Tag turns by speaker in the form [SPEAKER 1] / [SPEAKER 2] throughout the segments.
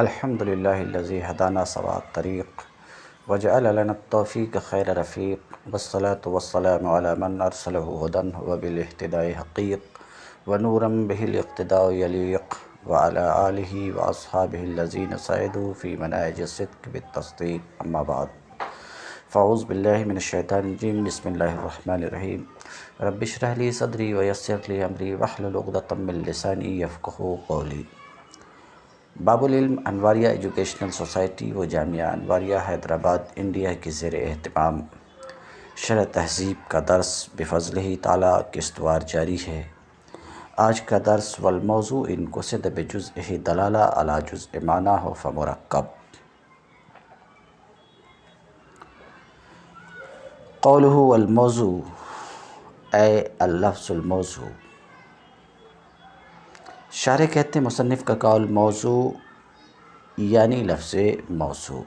[SPEAKER 1] الحمد لله الذي هدانا سواء الطريق وجعل لنا التوفيق خير رفيق والصلاة والسلام على من أرسله هدى وبالاهتداء حقيق ونورا به الاقتداء يليق وعلى آله وأصحابه الذين سعدوا في مناهج الصدق بالتصديق أما بعد فاعوذ بالله من الشيطان الرجيم بسم الله الرحمن الرحيم رب اشرح لي صدري ويسر لي أمري واحلل عقدة من لساني يفقهوا قولي۔ باب العلم انواریہ ایجوکیشنل سوسائٹی و جامعہ انواریہ حیدرآباد انڈیا کے زیر اہتمام شرح تہذیب کا درس بفضلہ تعالی قسطوار جاری ہے۔ آج کا درس والموضوع ان قصد بجزءہ دلالہ علی جزء معنیٰ فمرکب۔ قولہ والموضوع اے اللفظ الموضوع۔ شارح کہتے ہیں مصنف کا قول موضوع یعنی لفظ موضوع۔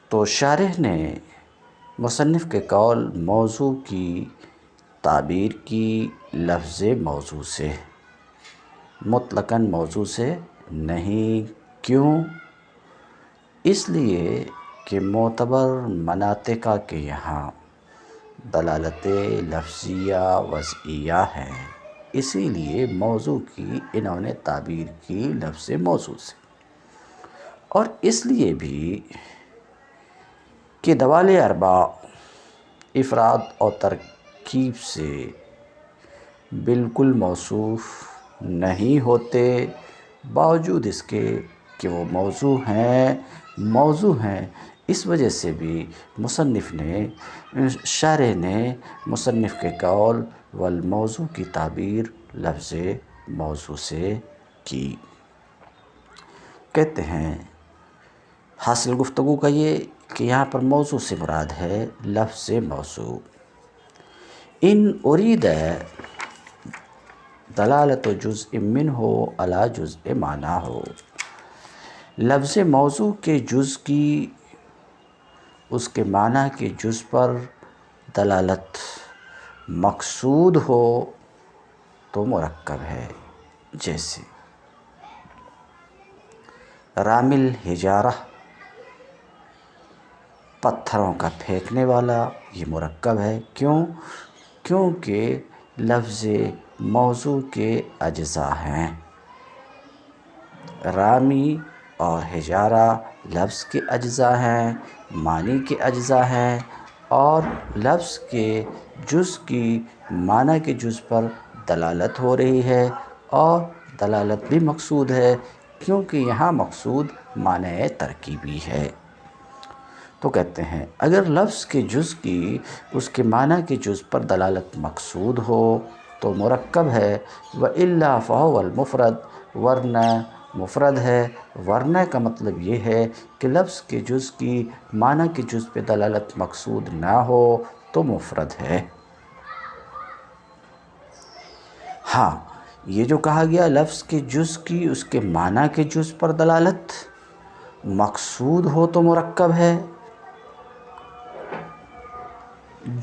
[SPEAKER 1] تو شارح نے مصنف کے قول موضوع کی تعبیر کی لفظ موضوع سے، مطلقاً موضوع سے نہیں۔ کیوں؟ اس لیے کہ معتبر مناطق کے یہاں دلالت لفظیہ وضعیہ ہے، اسی لیے موضوع کی انہوں نے تعبیر کی لفظ موضوع سے۔ اور اس لیے بھی کہ دوال اربع افراد اور ترکیب سے بالکل موصوف نہیں ہوتے، باوجود اس کے کہ وہ موضوع ہیں۔ اس وجہ سے بھی شارح نے مصنف کے قول والموضوع کی تعبیر لفظ موضوع سے کی۔ کہتے ہیں حاصل گفتگو کا یہ کہ یہاں پر موضوع سے مراد ہے لفظ موضوع۔ ان ارید دلالت جزء منہ علی جزء معنیٰ۔ لفظ موضوع کے جز کی اس کے معنی کے جز پر دلالت مقصود ہو تو مرکب ہے۔ جیسے رامل حجارہ، پتھروں کا پھینکنے والا، یہ مرکب ہے۔ کیونکہ لفظ موضوع کے اجزاء ہیں۔ رامی اور حجارہ لفظ کے اجزاء ہیں، معنی کے اجزاء ہیں، اور لفظ کے جز کی معنی کے جز پر دلالت ہو رہی ہے، اور دلالت بھی مقصود ہے کیونکہ یہاں مقصود معنی ترکیبی ہے۔ تو کہتے ہیں اگر لفظ کے جز کی اس کے معنی کے جز پر دلالت مقصود ہو تو مرکب ہے، وَإِلَّا فَهُوَ الْمُفْرَدُ، ورنہ مفرد ہے۔ ورنہ کا مطلب یہ ہے کہ لفظ کے جز کی معنی کے جز پہ دلالت مقصود نہ ہو تو مفرد ہے۔ ہاں، یہ جو کہا گیا لفظ کے جز کی اس کے معنی کے جز پر دلالت مقصود ہو تو مرکب ہے۔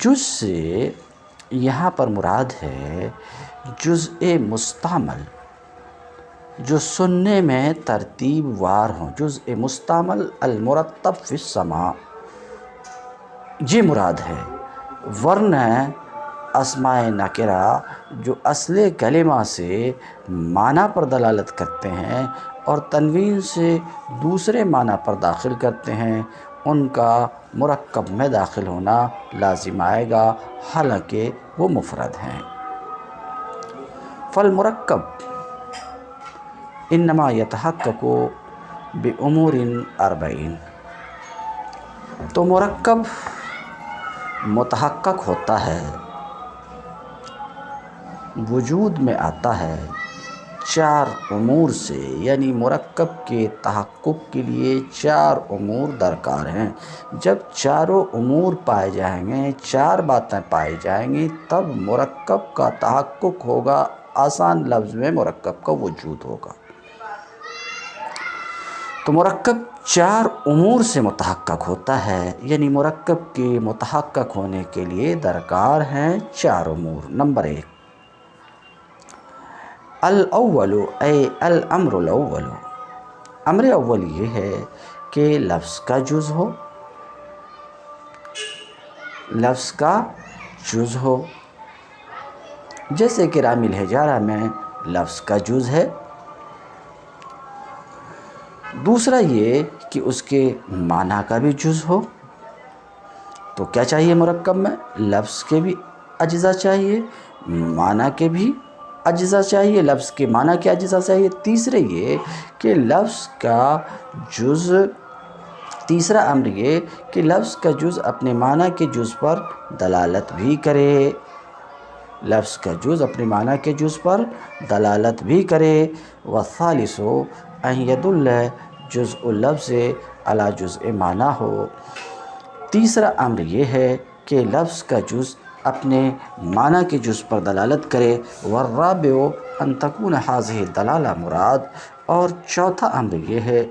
[SPEAKER 1] جز سے یہاں پر مراد ہے جزء مستعمل، جو سننے میں ترتیب وار ہوں۔ جزء مستعمل المرتب فی السماع، یہ مراد ہے۔ ورنہ اسماء نکرہ جو اصل کلمہ سے معنی پر دلالت کرتے ہیں اور تنوین سے دوسرے معنی پر داخل کرتے ہیں، ان کا مرکب میں داخل ہونا لازم آئے گا، حالانکہ وہ مفرد ہیں۔ فالمرکب انما یتحقق بامور اربع، تو مرکب متحقق ہوتا ہے، وجود میں آتا ہے چار امور سے، یعنی مرکب کے تحقق کے لیے چار امور درکار ہیں۔ جب چاروں امور پائے جائیں گے، چار باتیں پائی جائیں گی، تب مرکب کا تحقق ہوگا، آسان لفظ میں مرکب کا وجود ہوگا۔ تو مرکب چار امور سے متحقق ہوتا ہے، یعنی مرکب کے متحقق ہونے کے لیے درکار ہیں چار امور۔ نمبر 1، الاول اے الامر الاول، امر اول یہ ہے کہ لفظ کا جز ہو، لفظ کا جز ہو، جیسے کہ رامی الحجارہ میں لفظ کا جز ہے۔ دوسرا یہ کہ اس کے معنی کا بھی جز ہو۔ تو کیا چاہیے مرکب میں؟ لفظ کے بھی اجزاء چاہیے، معنی کے بھی اجزاء چاہیے، لفظ کے معنی کے اجزاء چاہیے۔ تیسرے یہ کہ لفظ کا جز، تیسرا امر یہ کہ لفظ کا جز اپنے معنی کے جز پر دلالت بھی کرے، لفظ کا جز اپنے معنی کے جز پر دلالت بھی کرے۔ والثالث ان يدل جزء اللفظ على جزء معنی ہو، تیسرا امر یہ ہے کہ لفظ کا جز اپنے معنی کے جز پر دلالت کرے۔ والرابع ان تكون هذه الدلالہ مراد، اور چوتھا امر یہ ہے،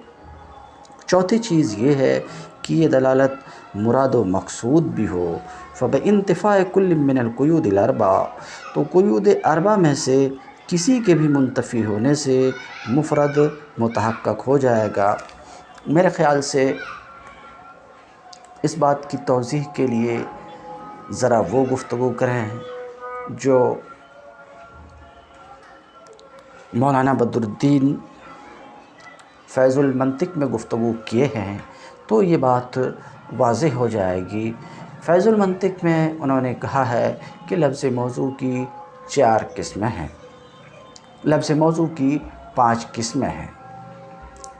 [SPEAKER 1] چوتھی چیز یہ ہے کہ یہ دلالت مراد و مقصود بھی ہو۔ فبانتفاء كل من القیود الاربع، تو قیود اربع میں سے کسی کے بھی منتفی ہونے سے مفرد متحقق ہو جائے گا۔ میرے خیال سے اس بات کی توضیح کے لیے ذرا وہ گفتگو کریں جو مولانا بدرالدین فیض المنطق میں گفتگو کیے ہیں، تو یہ بات واضح ہو جائے گی۔ فیض المنطق میں انہوں نے کہا ہے کہ لفظ موضوع کی 4 قسمیں ہیں، لفظ موضوع کی 5 قسمیں ہیں۔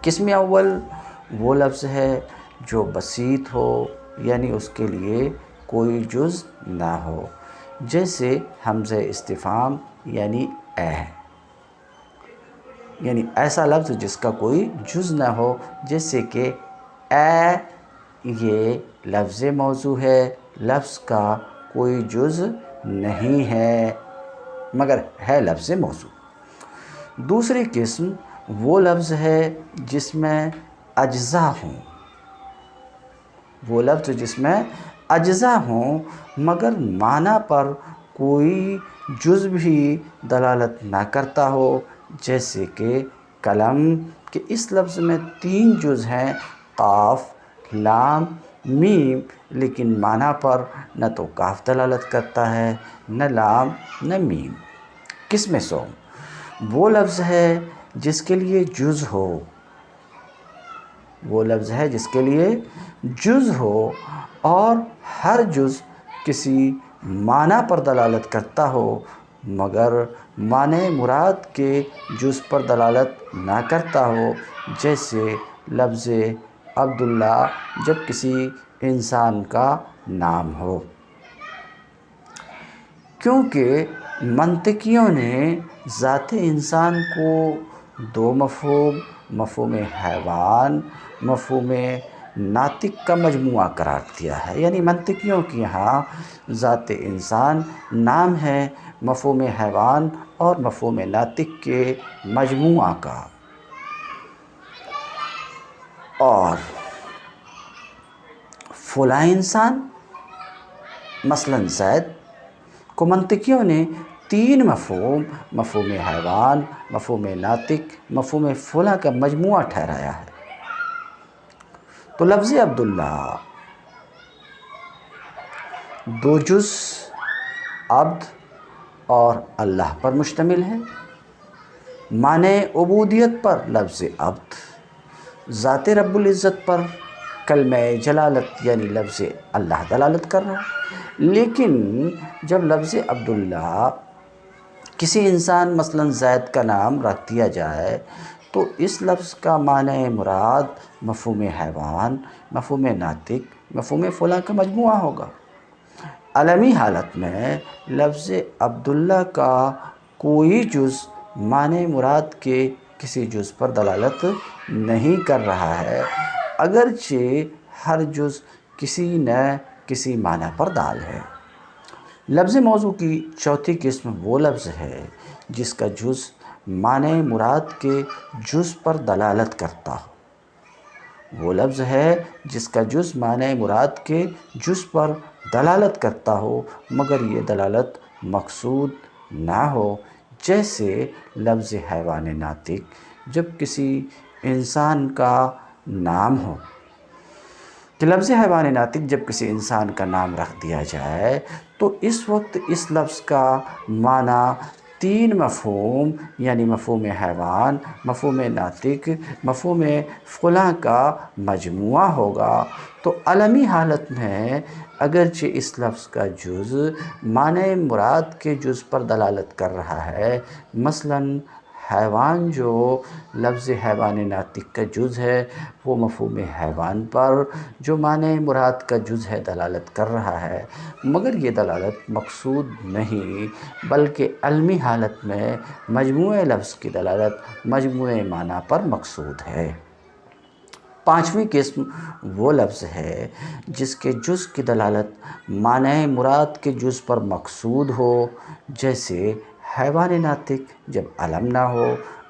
[SPEAKER 1] قسم اول وہ لفظ ہے جو بسیط ہو، یعنی اس کے لیے کوئی جز نہ ہو، جیسے حمزہ استفہام یعنی اے، یعنی ایسا لفظ جس کا کوئی جز نہ ہو، جیسے کہ اے، یہ لفظ موضوع ہے، لفظ کا کوئی جز نہیں ہے مگر ہے لفظ موضوع۔ دوسری قسم وہ لفظ ہے جس میں اجزاء ہوں، وہ لفظ جس میں اجزاء ہوں مگر معنی پر کوئی جز بھی دلالت نہ کرتا ہو، جیسے کہ قلم، کہ اس لفظ میں 3 جز ہیں، قاف، لام، میم، لیکن معنی پر نہ تو قاف دلالت کرتا ہے، نہ لام، نہ میم۔ قسم سوم وہ لفظ ہے جس کے لیے جز ہو، وہ لفظ ہے جس کے لیے جز ہو اور ہر جز کسی معنی پر دلالت کرتا ہو مگر معنی مراد کے جز پر دلالت نہ کرتا ہو، جیسے لفظ عبداللہ جب کسی انسان کا نام ہو۔ کیونکہ منطقیوں نے ذات انسان کو 2 مفہوم، مفہوم حیوان، مفہوم ناطق کا مجموعہ قرار دیا ہے، یعنی منطقیوں کے یہاں ذات انسان نام ہے مفہوم حیوان اور مفہوم ناطق کے مجموعہ کا، اور فلاں انسان مثلا زید کو منطقیوں نے 3 مفہوم، مفہوم حیوان، مفہوم ناطق، مفہوم فلاں کا مجموعہ ٹھہرایا ہے۔ تو لفظ عبداللہ 2 جز عبد اور اللہ پر مشتمل ہے، معنی عبودیت پر لفظ عبد، ذات رب العزت پر کلمہ جلالت یعنی لفظ اللہ دلالت کر رہا ہے۔ لیکن جب لفظ عبداللہ کسی انسان مثلا زید کا نام رکھ دیا جائے تو اس لفظ کا معنی مراد مفہوم حیوان، مفہوم ناطق، مفہوم فلاں کا مجموعہ ہوگا۔ عالمی حالت میں لفظ عبداللہ کا کوئی جز معنی مراد کے کسی جز پر دلالت نہیں کر رہا ہے، اگرچہ ہر جز کسی نہ کسی معنی پر دال ہے۔ لفظ موضوع کی چوتھی قسم وہ لفظ ہے جس کا جز معنی مراد کے جز پر دلالت کرتا ہو، وہ لفظ ہے جس کا جز معنی مراد کے جز پر دلالت کرتا ہو مگر یہ دلالت مقصود نہ ہو، جیسے لفظ حیوان ناطق جب کسی انسان کا نام ہو، کہ لفظ حیوان ناطق جب کسی انسان کا نام رکھ دیا جائے تو اس وقت اس لفظ کا معنی تین مفہوم یعنی مفہوم حیوان، مفہوم ناطق، مفہوم فلاں کا مجموعہ ہوگا۔ تو عالمی حالت میں اگرچہ اس لفظ کا جز معنی مراد کے جز پر دلالت کر رہا ہے، مثلاً حیوان جو لفظ حیوان ناطق کا جز ہے وہ مفہوم حیوان پر جو معنی مراد کا جز ہے دلالت کر رہا ہے، مگر یہ دلالت مقصود نہیں بلکہ علمی حالت میں مجموعہ لفظ کی دلالت مجموعہ معنی پر مقصود ہے۔ پانچویں قسم وہ لفظ ہے جس کے جز کی دلالت معنی مراد کے جز پر مقصود ہو، جیسے حیوان ناطق جب علم نہ ہو،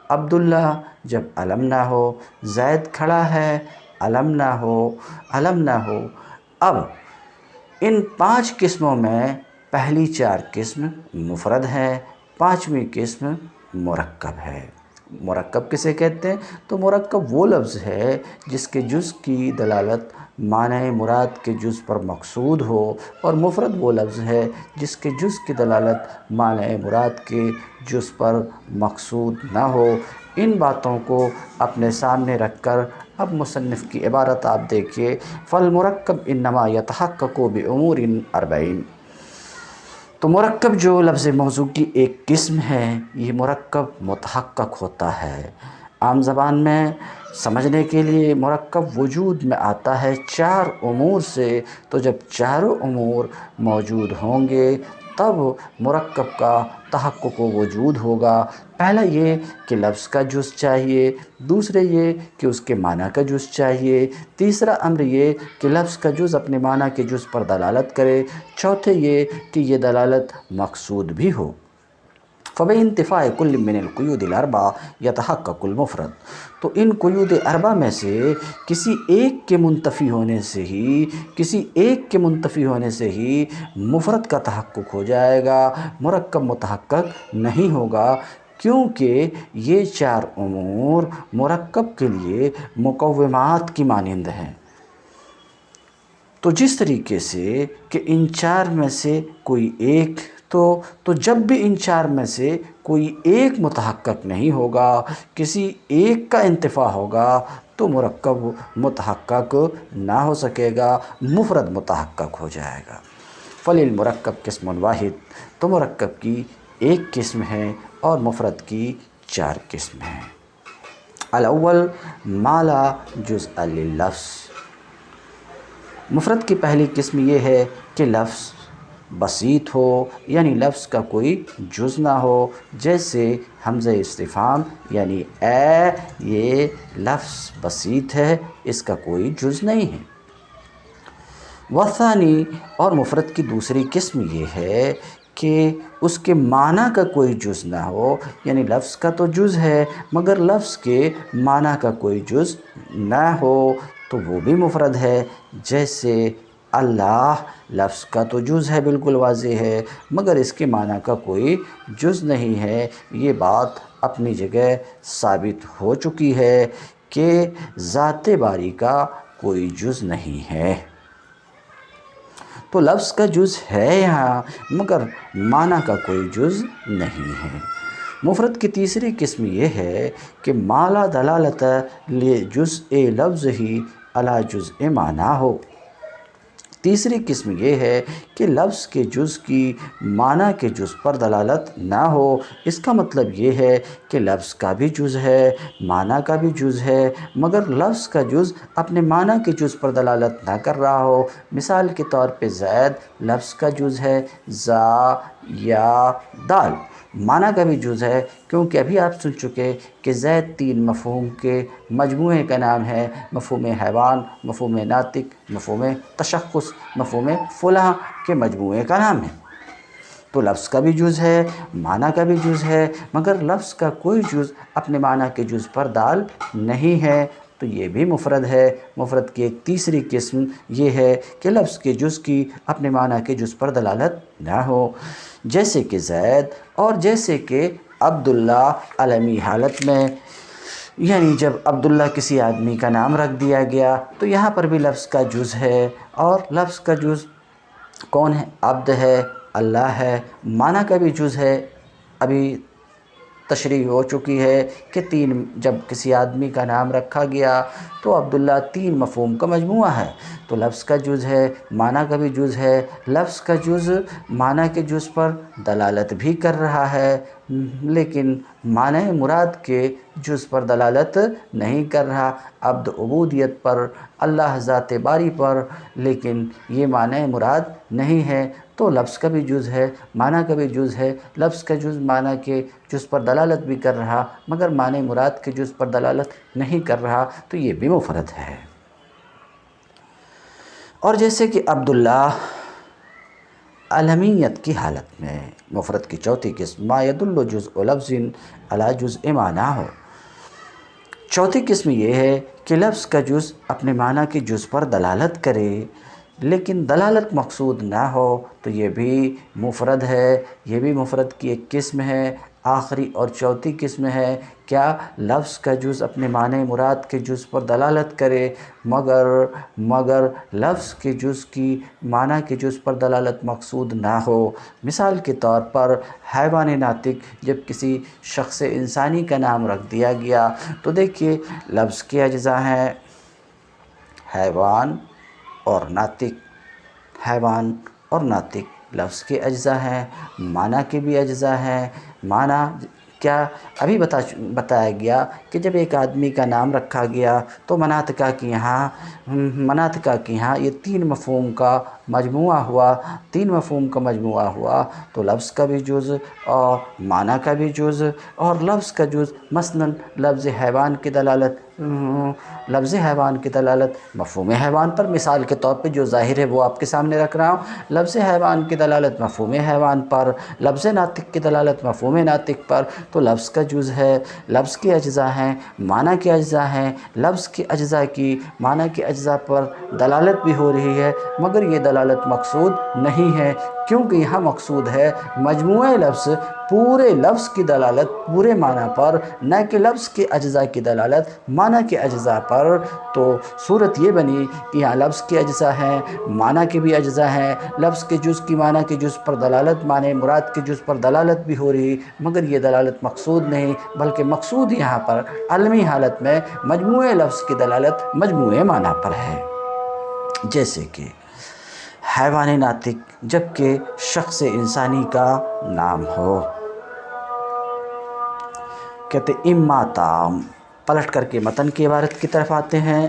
[SPEAKER 1] عبداللہ جب علم نہ ہو، زید کھڑا ہے علم نہ ہو۔ اب ان پانچ قسموں میں پہلی چار قسم مفرد ہے، پانچویں قسم مرکب ہے۔ مرکب کسے کہتے ہیں؟ تو مرکب وہ لفظ ہے جس کے جز کی دلالت معنی مراد کے جز پر مقصود ہو، اور مفرد وہ لفظ ہے جس کے جز کی دلالت معنی مراد کے جز پر مقصود نہ ہو۔ ان باتوں کو اپنے سامنے رکھ کر اب مصنف کی عبارت آپ دیکھیے، فالمرکب انما یتحقق بامور اربعین۔ تو مرکب جو لفظ موضوع کی ایک قسم ہے، یہ مرکب متحقق ہوتا ہے۔ عام زبان میں سمجھنے کے لیے مرکب وجود میں آتا ہے چار امور سے، تو جب چاروں امور موجود ہوں گے تب مرکب کا تحقق و وجود ہوگا۔ پہلا یہ کہ لفظ کا جز چاہیے، دوسرے یہ کہ اس کے معنی کا جز چاہیے، تیسرا امر یہ کہ لفظ کا جز اپنے معنی کے جز پر دلالت کرے، چوتھے یہ کہ یہ دلالت مقصود بھی ہو۔ فبانتفاء کل من القیود الاربع یتحقق المفرد۔ تو ان قیود اربع میں سے کسی ایک کے منتفی ہونے سے ہی مفرد کا تحقق ہو جائے گا، مرکب متحقق نہیں ہوگا، کیونکہ یہ چار امور مرکب کے لیے مقومات کی مانند ہیں۔ تو جس طریقے سے کہ ان چار میں سے کوئی ایک تو جب بھی ان چار میں سے کوئی ایک متحقق نہیں ہوگا، کسی ایک کا انتفاع ہوگا تو مرکب متحقق نہ ہو سکے گا، مفرد متحقق ہو جائے گا۔ فللمرکب قسم واحد۔ تو مرکب کی ایک قسم ہے اور مفرد کی چار قسم ہیں۔ الاول ما لا جزء لللفظ۔ مفرد کی پہلی قسم یہ ہے کہ لفظ بسیط ہو، یعنی لفظ کا کوئی جز نہ ہو، جیسے حمزہ استفہام یعنی اے، یہ لفظ بسیط ہے، اس کا کوئی جز نہیں ہے۔ والثانی، اور مفرد کی دوسری قسم یہ ہے کہ اس کے معنی کا کوئی جز نہ ہو، یعنی لفظ کا تو جز ہے مگر لفظ کے معنی کا کوئی جز نہ ہو تو وہ بھی مفرد ہے، جیسے اللہ لفظ کا تو جز ہے، بالکل واضح ہے، مگر اس کے معنی کا کوئی جز نہیں ہے۔ یہ بات اپنی جگہ ثابت ہو چکی ہے کہ ذات باری کا کوئی جز نہیں ہے۔ تو لفظ کا جز ہے یہاں مگر معنی کا کوئی جز نہیں ہے۔ مفرد کی تیسری قسم یہ ہے کہ ما لا دلالت لجزء لفظہ علی جزء معنی ہو۔ تیسری قسم یہ ہے کہ لفظ کے جز کی معنی کے جز پر دلالت نہ ہو۔ اس کا مطلب یہ ہے کہ لفظ کا بھی جز ہے، معنی کا بھی جز ہے، مگر لفظ کا جز اپنے معنی کے جز پر دلالت نہ کر رہا ہو۔ مثال کے طور پہ زید لفظ کا جز ہے، زا یا دال معنی کا بھی جز ہے، کیونکہ ابھی آپ سن چکے کہ زید تین مفہوم کے مجموعے کا نام ہے، مفہوم حیوان، مفہوم ناطق، مفہوم تشخص، مفہوم فلاں کے مجموعے کا نام ہے۔ تو لفظ کا بھی جز ہے، معنی کا بھی جز ہے، مگر لفظ کا کوئی جز اپنے معنی کے جز پر دال نہیں ہے، تو یہ بھی مفرد ہے۔ مفرد کی ایک تیسری قسم یہ ہے کہ لفظ کے جز کی اپنے معنی کے جز پر دلالت نہ ہو، جیسے کہ زید اور جیسے کہ عبداللہ علمی حالت میں، یعنی جب عبداللہ کسی آدمی کا نام رکھ دیا گیا تو یہاں پر بھی لفظ کا جز ہے، اور لفظ کا جز کون ہے؟ عبد ہے، اللہ ہے۔ معنی کا بھی جز ہے، ابھی تشریح ہو چکی ہے کہ جب کسی آدمی کا نام رکھا گیا تو عبداللہ 3 مفہوم کا مجموعہ ہے، تو لفظ کا جز ہے، معنی کا بھی جز ہے۔ لفظ کا جز معنی کے جز پر دلالت بھی کر رہا ہے، لیکن معنی مراد کے جز پر دلالت نہیں کر رہا، عبد عبودیت پر، اللہ ذات باری پر، لیکن یہ معنی مراد نہیں ہے۔ تو لفظ کا بھی جز ہے، معنی کا بھی جز ہے۔ لفظ کا جز معنی کے جز پر دلالت بھی کر رہا، مگر معنی مراد کے جز پر دلالت نہیں کر رہا، تو یہ بھی مفرد ہے۔ اور جیسے کہ عبداللہ علمیت کی حالت میں، مفرد کی چوتھی قسم ما یدل جزء لفظ علی جزء معنی ہو۔ چوتھی قسم یہ ہے کہ لفظ کا جز اپنے معنی کے جز پر دلالت کرے لیکن دلالت مقصود نہ ہو، تو یہ بھی مفرد ہے، یہ بھی مفرد کی ایک قسم ہے۔ آخری اور چوتھی قسم ہے کیا؟ لفظ کا جز اپنے معنی مراد کے جز پر دلالت کرے مگر لفظ کے جز کی معنی کے جز پر دلالت مقصود نہ ہو۔ مثال کے طور پر حیوان ناطق جب کسی شخص انسانی کا نام رکھ دیا گیا تو دیکھیے لفظ کے اجزاء ہیں حیوان اور ناطق، حیوان اور ناطق لفظ کے اجزاء ہیں، معنی کے بھی اجزاء ہیں۔ معنی کیا؟ ابھی بتایا گیا کہ جب ایک آدمی کا نام رکھا گیا تو مناطقہ کے یہاں یہ 3 مفہوم کا مجموعہ ہوا، 3 مفہوم کا مجموعہ ہوا، تو لفظ کا بھی جز اور معنی کا بھی جز، اور لفظ کا جز مثلاً لفظ حیوان کی دلالت مفہوم حیوان پر، مثال کے طور پہ جو ظاہر ہے وہ آپ کے سامنے رکھ رہا ہوں، لفظ حیوان کی دلالت مفہوم حیوان پر، لفظ ناطق کی دلالت مفہوم ناطق پر، تو لفظ کا جز ہے، لفظ کے اجزاء ہیں، معنی کے اجزاء ہیں، لفظ کے اجزاء کی معنی کے اجزاء پر دلالت بھی ہو رہی ہے، مگر یہ دلالت مقصود نہیں ہے، کیونکہ یہاں مقصود ہے مجموعہ لفظ، پورے لفظ کی دلالت پورے معنی پر، نہ کہ لفظ کے اجزاء کی دلالت معنی کے اجزاء پر۔ تو صورت یہ بنی کہ یہاں لفظ کے اجزاء ہیں، معنی کے بھی اجزاء ہیں، لفظ کے جز کی معنی کے جز پر دلالت، معنی مراد کے جز پر دلالت بھی ہو رہی، مگر یہ دلالت مقصود نہیں، بلکہ مقصود یہاں پر علمی حالت میں مجموعہ لفظ کی دلالت مجموعہ معنی پر ہے۔ جیسے کہ حیوان ناطق جبکہ شخص انسانی کا نام ہو، کہتے اما تام، پلٹ کر کے متن کی عبارت کی طرف آتے ہیں۔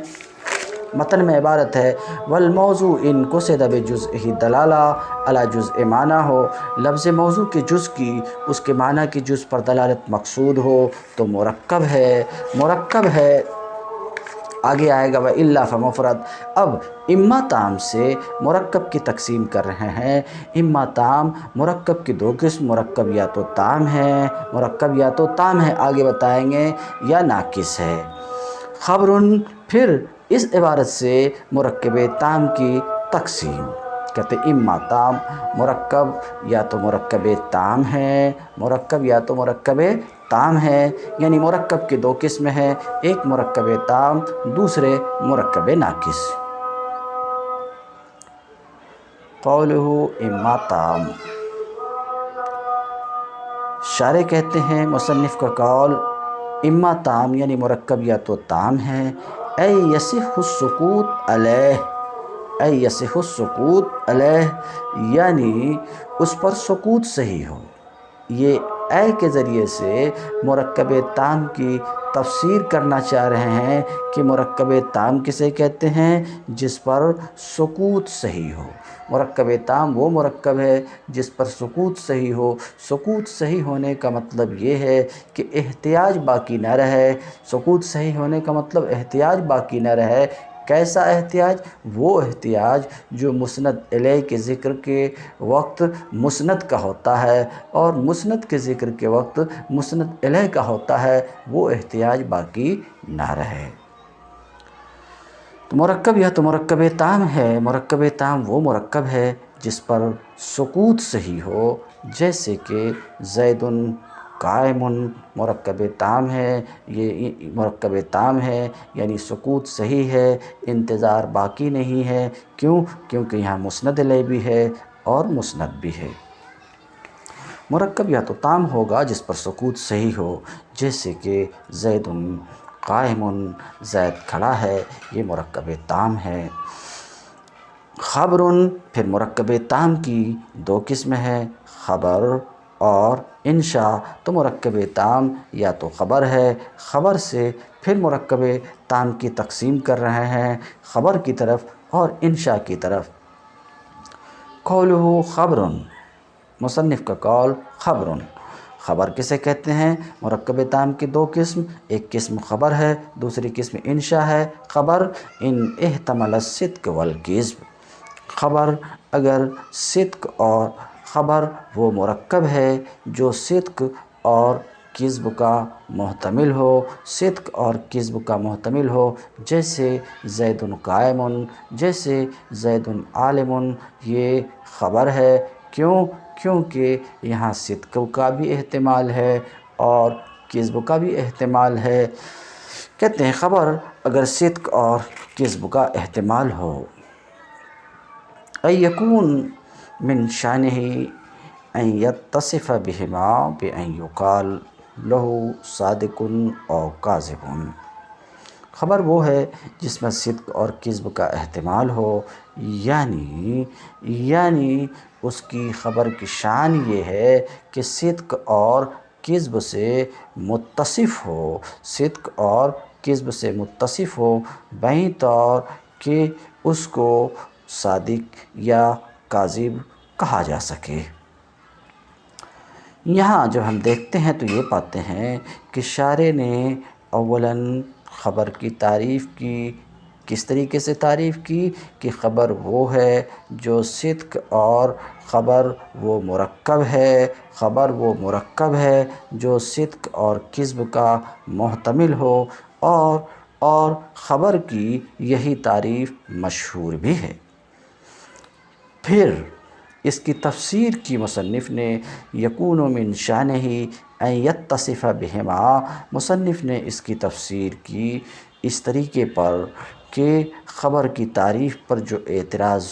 [SPEAKER 1] متن میں عبارت ہے والموضوع ان قصد بجزءہ دلالہ علی جزء معنی ہو، لفظ موضوع کے جز کی اس کے معنی کے جز پر دلالت مقصود ہو تو مرکب ہے۔ آگے آئے گا وَإِلَّا فَمُفْرَد۔ اب اما تام سے مرکب کی تقسیم کر رہے ہیں۔ اما تام مرکب کی 2 قسم، مرکب یا تو تام ہے، آگے بتائیں گے، یا ناقص ہے۔ خبرن، پھر اس عبارت سے مرکب تام کی تقسیم، کہتے اما تام مرکب یا تو مرکب تام ہے، یعنی مرکب کے 2 قسم ہیں، ایک مرکب تام، دوسرے مرکب ناقص۔ قولہ اما تام، شارح کہتے ہیں مصنف کا قول اما تام یعنی مرکب یا تو تام ہے، اے یصح السکوت علیہ، یعنی اس پر سکوت صحیح ہو۔ یہ اے کے ذریعے سے مرکب تام کی تفسیر کرنا چاہ رہے ہیں کہ مرکب تام کسے کہتے ہیں؟ جس پر سکوت صحیح ہو۔ مرکب تام وہ مرکب ہے جس پر سکوت صحیح ہو۔ سکوت صحیح ہونے کا مطلب یہ ہے کہ احتیاج باقی نہ رہے۔ سکوت صحیح ہونے کا مطلب احتیاج باقی نہ رہے۔ کیسا احتیاج؟ وہ احتیاج جو مسند الیہ کے ذکر کے وقت مسند کا ہوتا ہے اور مسند کے ذکر کے وقت مسند الیہ کا ہوتا ہے، وہ احتیاج باقی نہ رہے۔ تو مرکب یا تو مرکب تام ہے، مرکب تام وہ مرکب ہے جس پر سکوت صحیح ہو، جیسے کہ زید قائمن مرکب تام ہے، یہ مرکب تام ہے یعنی سکوت صحیح ہے، انتظار باقی نہیں ہے۔ کیونکہ یہاں مسند الیہ بھی ہے اور مسند بھی ہے۔ مرکب یا تو تام ہوگا جس پر سکوت صحیح ہو، جیسے کہ زید قائم، زید کھڑا ہے، یہ مرکب تام ہے۔ خبر، پھر مرکب تام کی دو قسم ہے، خبر اور انشاء۔ تو مرکب تام یا تو خبر ہے، خبر سے پھر مرکب تام کی تقسیم کر رہے ہیں، خبر کی طرف اور انشاء کی طرف۔ قولہ خبر، مصنف کا قول خبر۔ خبر کسے کہتے ہیں؟ مرکب تام کی دو قسم، ایک قسم خبر ہے، دوسری قسم انشاء ہے۔ خبر ان احتمل الصدق والکذب، خبر اگر صدق اور خبر وہ مرکب ہے جو صدق اور کذب کا محتمل ہو، صدق اور کذب کا محتمل ہو، جیسے زید قائم، جیسے زید عالم، یہ خبر ہے۔ کیونکہ یہاں صدق کا بھی احتمال ہے اور کذب کا بھی احتمال ہے۔ کہتے ہیں خبر اگر صدق اور کذب کا احتمال ہو۔ ان یکون من شانہ ان یتصف بہما بان یقال لہ صادق او کاذب، خبر وہ ہے جس میں صدق اور کذب کا احتمال ہو، یعنی اس کی خبر کی شان یہ ہے کہ صدق اور کذب سے متصف ہو، صدق اور کذب سے متصف ہو، بہین طور کہ اس کو صادق یا کاذب کہا جا سکے۔ یہاں جب ہم دیکھتے ہیں تو یہ پاتے ہیں کہ شارح نے اولاً خبر کی تعریف کی۔ کس طریقے سے تعریف کی کہ خبر وہ ہے جو صدق اور خبر وہ مرکب ہے، خبر وہ مرکب ہے جو صدق اور کذب کا محتمل ہو، اور خبر کی یہی تعریف مشہور بھی ہے۔ پھر اس کی تفسیر کی مصنف نے یکون من شانہ ان یتصف بہما، مصنف نے اس کی تفسیر کی اس طریقے پر کہ خبر کی تعریف پر جو اعتراض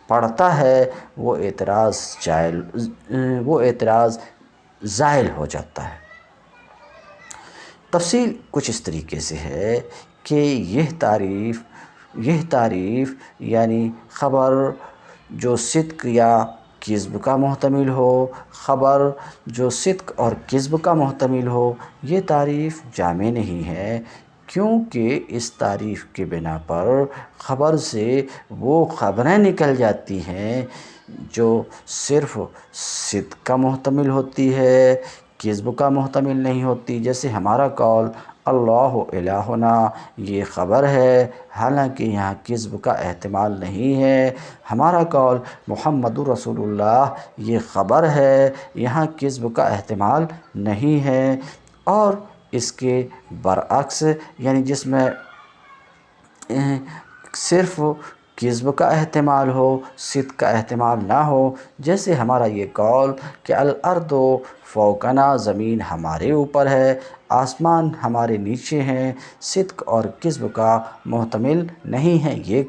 [SPEAKER 1] پڑتا ہے وہ اعتراض زائل ہو جاتا ہے۔ تفصیل کچھ اس طریقے سے ہے کہ یہ تعریف یعنی خبر جو صدق یا کذب کا محتمل ہو، خبر جو صدق اور کذب کا محتمل ہو، یہ تعریف جامع نہیں ہے، کیونکہ اس تعریف کے بنا پر خبر سے وہ خبریں نکل جاتی ہیں جو صرف صدق کا محتمل ہوتی ہے، کذب کا محتمل نہیں ہوتی۔ جیسے ہمارا قول اللہ الہنا، یہ خبر ہے، حالانکہ یہاں کذب کا احتمال نہیں ہے۔ ہمارا قول محمد رسول اللہ، یہ خبر ہے، یہاں کذب کا احتمال نہیں ہے۔ اور اس کے برعکس یعنی جس میں صرف کذب کا احتمال ہو، صدق کا احتمال نہ ہو، جیسے ہمارا یہ قول کہ الارض فوقنا، زمین ہمارے اوپر ہے، آسمان ہمارے نیچے ہیں، صدق اور کذب کا محتمل نہیں ہے یہ۔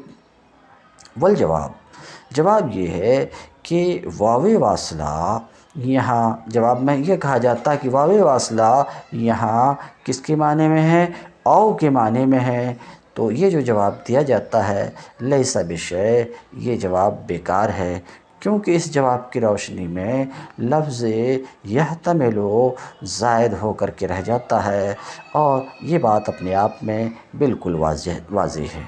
[SPEAKER 1] جواب یہ ہے کہ واو واصلہ یہاں جواب میں یہ کہا جاتا ہے کہ واو واصلہ یہاں کس کے معنی میں ہے؟ او کے معنی میں ہے۔ تو یہ جو جواب دیا جاتا ہے لیس بشیء، یہ جواب بیکار ہے، کیونکہ اس جواب کی روشنی میں لفظ یحتمل زائد ہو کر کے رہ جاتا ہے، اور یہ بات اپنے آپ میں بالکل واضح ہے۔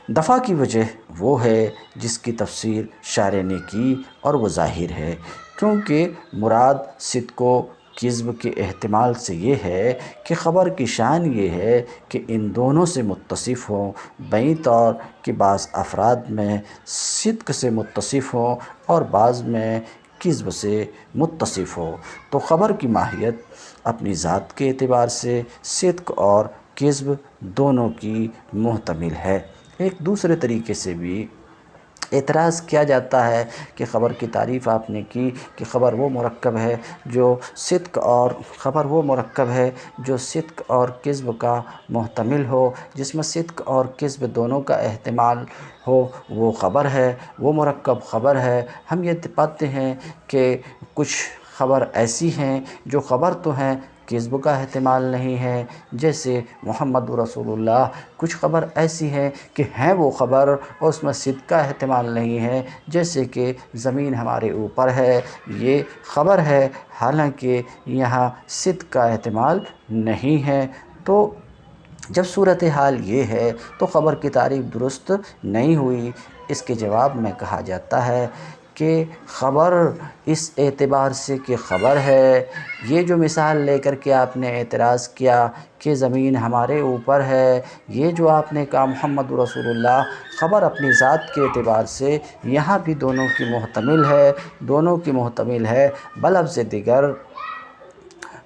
[SPEAKER 1] دفع کی وجہ وہ ہے جس کی تفسیر شارح نے کی اور وہ ظاہر ہے، کیونکہ مراد صدق و کذب کے احتمال سے یہ ہے کہ خبر کی شان یہ ہے کہ ان دونوں سے متصف ہوں، بہین طور کہ بعض افراد میں صدق سے متصف ہوں اور بعض میں کذب سے متصف ہو۔ تو خبر کی ماہیت اپنی ذات کے اعتبار سے صدق اور کذب دونوں کی محتمل ہے۔ ایک دوسرے طریقے سے بھی اعتراض کیا جاتا ہے کہ خبر کی تعریف آپ نے کی کہ خبر وہ مرکب ہے جو صدق اور خبر وہ مرکب ہے جو صدق اور کذب کا محتمل ہو، جس میں صدق اور کذب دونوں کا احتمال ہو، وہ خبر ہے، وہ مرکب خبر ہے۔ ہم یہ پاتے ہیں کہ کچھ خبر ایسی ہیں جو خبر تو ہیں، کذب کا احتمال نہیں ہے، جیسے محمد رسول اللہ۔ کچھ خبر ایسی ہیں کہ ہیں وہ خبر اور اس میں صدق کا احتمال نہیں ہے، جیسے کہ زمین ہمارے اوپر ہے، یہ خبر ہے، حالانکہ یہاں صدق کا احتمال نہیں ہے۔ تو جب صورتحال یہ ہے تو خبر کی تعریف درست نہیں ہوئی۔ اس کے جواب میں کہا جاتا ہے کہ خبر اس اعتبار سے کہ خبر ہے، یہ جو مثال لے کر کے آپ نے اعتراض کیا کہ زمین ہمارے اوپر ہے، یہ جو آپ نے کہا محمد رسول اللہ، خبر اپنی ذات کے اعتبار سے یہاں بھی دونوں کی محتمل ہے، دونوں کی محتمل ہے، بلفظ دیگر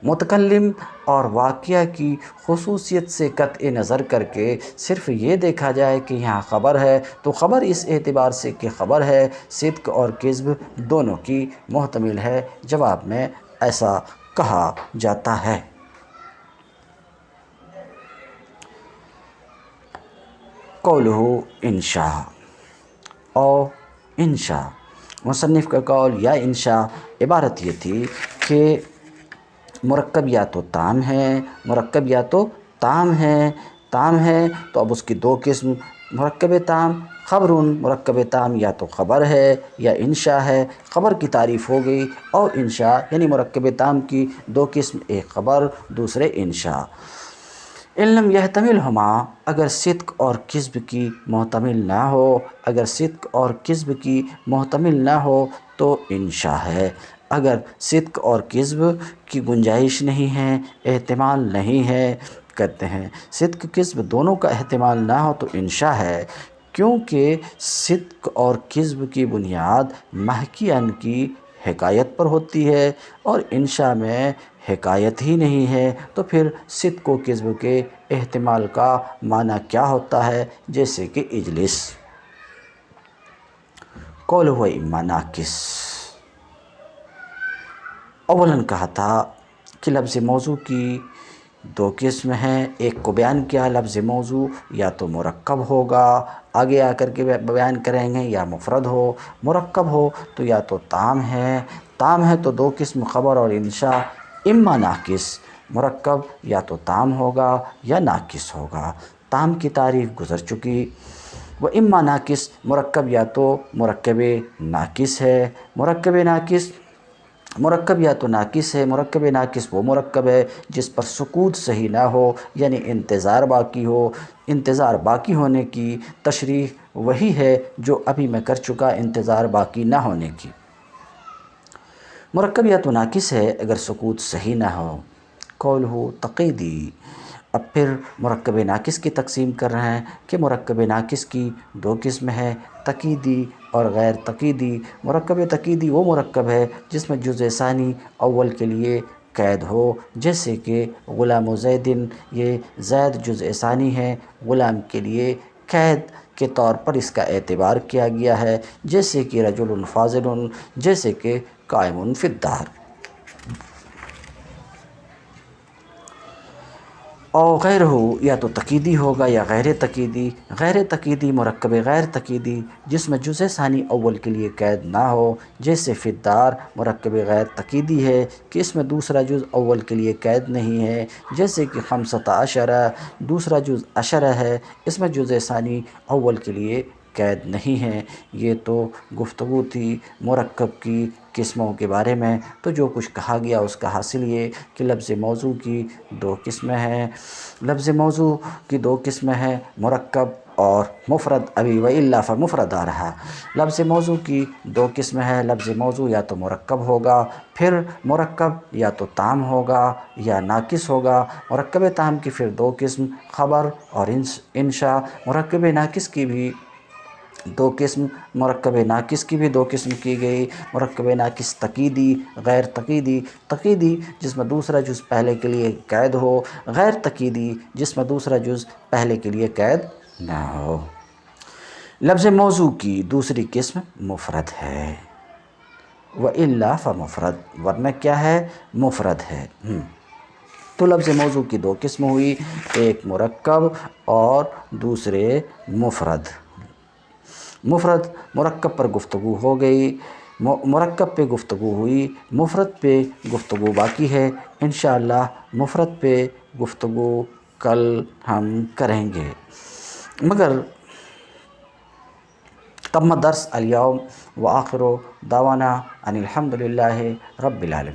[SPEAKER 1] متکلم اور واقعہ کی خصوصیت سے قطع نظر کر کے صرف یہ دیکھا جائے کہ یہاں خبر ہے تو خبر اس اعتبار سے کہ خبر ہے، صدق اور کذب دونوں کی محتمل ہے۔ جواب میں ایسا کہا جاتا ہے۔ قولہ انشاء او انشاء، مصنف کا قول یا انشاء عبارت یہ تھی کہ مرکب یا تو تام ہے، مرکب یا تو تام ہے تو اب اس کی دو قسم، مرکب تام خبر، مرکب تام یا تو خبر ہے یا انشاء ہے، خبر کی تعریف ہو گئی، اور انشاء یعنی مرکب تام کی دو قسم، ایک خبر دوسرے انشاء۔ ان لم یحتملہما، اگر صدق اور کذب کی محتمل نہ ہو، اگر صدق اور کذب کی محتمل نہ ہو تو انشاء ہے۔ اگر صدق اور کذب کی گنجائش نہیں ہے، احتمال نہیں ہے، کہتے ہیں صدق کذب دونوں کا احتمال نہ ہو تو انشاء ہے، کیونکہ صدق اور کذب کی بنیاد محکی ان کی حکایت پر ہوتی ہے، اور انشاء میں حکایت ہی نہیں ہے، تو پھر صدق و کذب کے احتمال کا معنی کیا ہوتا ہے؟ جیسے کہ اجلس۔ قول ہوا اما ناقص، اولاً کہا تھا کہ لفظ موضوع کی دو قسم ہیں، ایک کو بیان کیا لفظ موضوع یا تو مرکب ہوگا، آگے آ کر کے بیان کریں گے، یا مفرد ہو، مرکب ہو تو یا تو تام ہے تو دو قسم خبر اور انشاء، اما ناقص، مرکب یا تو تام ہوگا یا ناقص ہوگا، تام کی تعریف گزر چکی۔ وہ اما ناقص، مرکب یا تو مرکب ناقص ہے، مرکب یا تو ناقص ہے، مرکب ناقص وہ مرکب ہے جس پر سکوت صحیح نہ ہو، یعنی انتظار باقی ہو۔ انتظار باقی ہونے کی تشریح وہی ہے جو ابھی میں کر چکا، انتظار باقی نہ ہونے کی۔ مرکب یا تو ناقص ہے اگر سکوت صحیح نہ ہو۔ قولہ تقییدی، اب پھر مرکب ناقص کی تقسیم کر رہے ہیں کہ مرکب ناقص کی دو قسم ہے، تقییدی اور غیر تقییدی۔ مرکب تقییدی وہ مرکب ہے جس میں جزء ثانی اول کے لیے قید ہو، جیسے کہ غلام زید، یہ زید جزء ثانی ہے، غلام کے لیے قید کے طور پر اس کا اعتبار کیا گیا ہے، جیسے کہ رجل فاضل، جیسے کہ قائم فی الدار۔ اور غیر ہو یا تو تقییدی ہوگا یا غیر تقییدی۔ غیر تقییدی مرکب غیر تقییدی جس میں جزء ثانی اول کے لیے قید نہ ہو، جیسے فی الدار مرکب غیر تقییدی ہے کہ اس میں دوسرا جز اول کے لیے قید نہیں ہے، جیسے کہ خمسۃ عشرہ دوسرا جز عشرہ ہے، اس میں جزء ثانی اول کے لیے قید نہیں ہے۔ یہ تو گفتگو تھی مرکب کی قسموں کے بارے میں، تو جو کچھ کہا گیا اس کا حاصل یہ کہ لفظ موضوع کی دو قسمیں ہیں، لفظ موضوع کی دو قسمیں ہیں، مرکب اور مفرد۔ ابھی وَإِلَّا فمفرد آ رہا۔ لفظ موضوع کی دو قسمیں ہیں، لفظ موضوع یا تو مرکب ہوگا، پھر مرکب یا تو تام ہوگا یا ناقص ہوگا۔ مرکب تام کی پھر دو قسم، خبر اور انشاء۔ مرکب ناقص کی بھی دو قسم، مرکب ناقص کی بھی دو قسم کی گئی، مرکب ناقص تقییدی، غیر تقییدی۔ تقییدی جس میں دوسرا جز پہلے کے لیے قید ہو، غیر تقییدی جس میں دوسرا جز پہلے کے لیے قید نہ ہو۔ لفظ موضوع کی دوسری قسم مفرد ہے، وَإِلَّا فَمُفْرَد، ورنہ کیا ہے؟ مفرد ہے۔ تو لفظ موضوع کی دو قسم ہوئی، ایک مرکب اور دوسرے مفرد۔ مفرد مرکب پر گفتگو ہو گئی، مرکب پہ گفتگو ہوئی، مفرد پہ گفتگو باقی ہے۔ انشاءاللہ مفرد پہ گفتگو کل ہم کریں گے، مگر تم درس اليوم وآخر دعوانا ان الحمد للہ رب العالمین۔